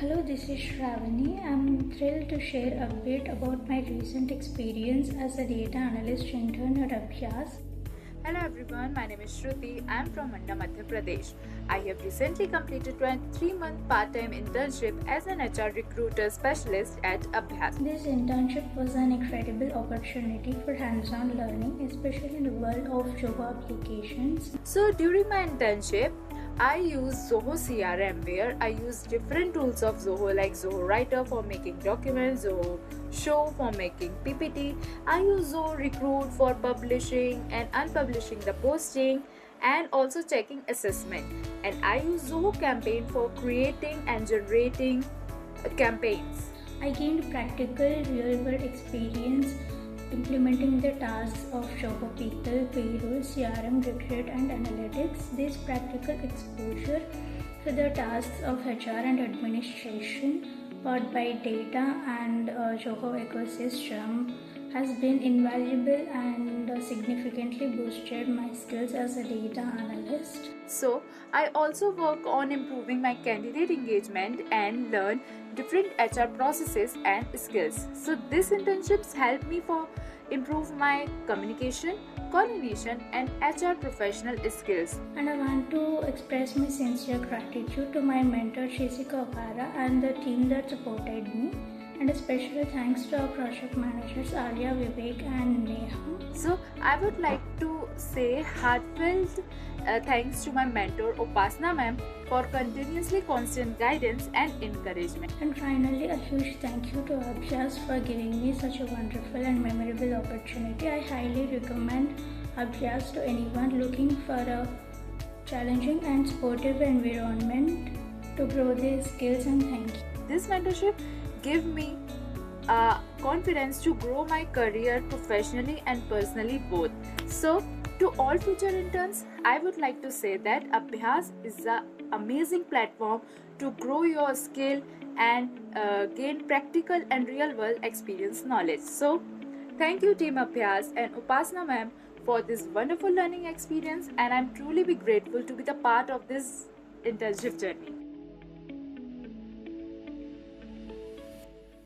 Hello, this is Shravani. I'm thrilled to share a bit about my recent experience as a data analyst intern at Abhyaz. Hello everyone, my name is Shruti. I'm from Manda, Madhya Pradesh. I have recently completed a 3-month part-time internship as an HR recruiter specialist at Abhyaz. This internship was an incredible opportunity for hands-on learning, especially in the world of job applications. So during my internship, I use Zoho CRM where I use different tools of Zoho like Zoho Writer for making documents, Zoho Show for making PPT. I use Zoho Recruit for publishing and unpublishing the posting and also checking assessment. And I use Zoho Campaign for creating and generating campaigns. I gained practical real-world experience implementing the tasks of job people, payroll, CRM, recruit, and analytics. This practical exposure to the tasks of HR and administration, powered by data and Zoho ecosystem, has been invaluable and significantly boosted my skills as a data analyst. So, I also work on improving my candidate engagement and learn different HR processes and skills. So, these internships help me for improve my communication, coordination and HR professional skills. And I want to express my sincere gratitude to my mentor Jessica Opara and the team that supported me. And a special thanks to our project managers Arya, Vivek and Neha. So I would like to say heartfelt thanks to my mentor Upasna ma'am for continuously constant guidance and encouragement. And finally, a huge thank you to Abhyaz for giving me such a wonderful and memorable opportunity. I highly recommend Abhyaz to anyone looking for a challenging and supportive environment to grow their skills, and thank you. This mentorship gave me confidence to grow my career professionally and personally both. So to all future interns, I would like to say that Abhyaz is an amazing platform to grow your skill and gain practical and real world experience knowledge. So thank you team Abhyaz and Upasna ma'am for this wonderful learning experience, and I'm truly be grateful to be the part of this internship journey.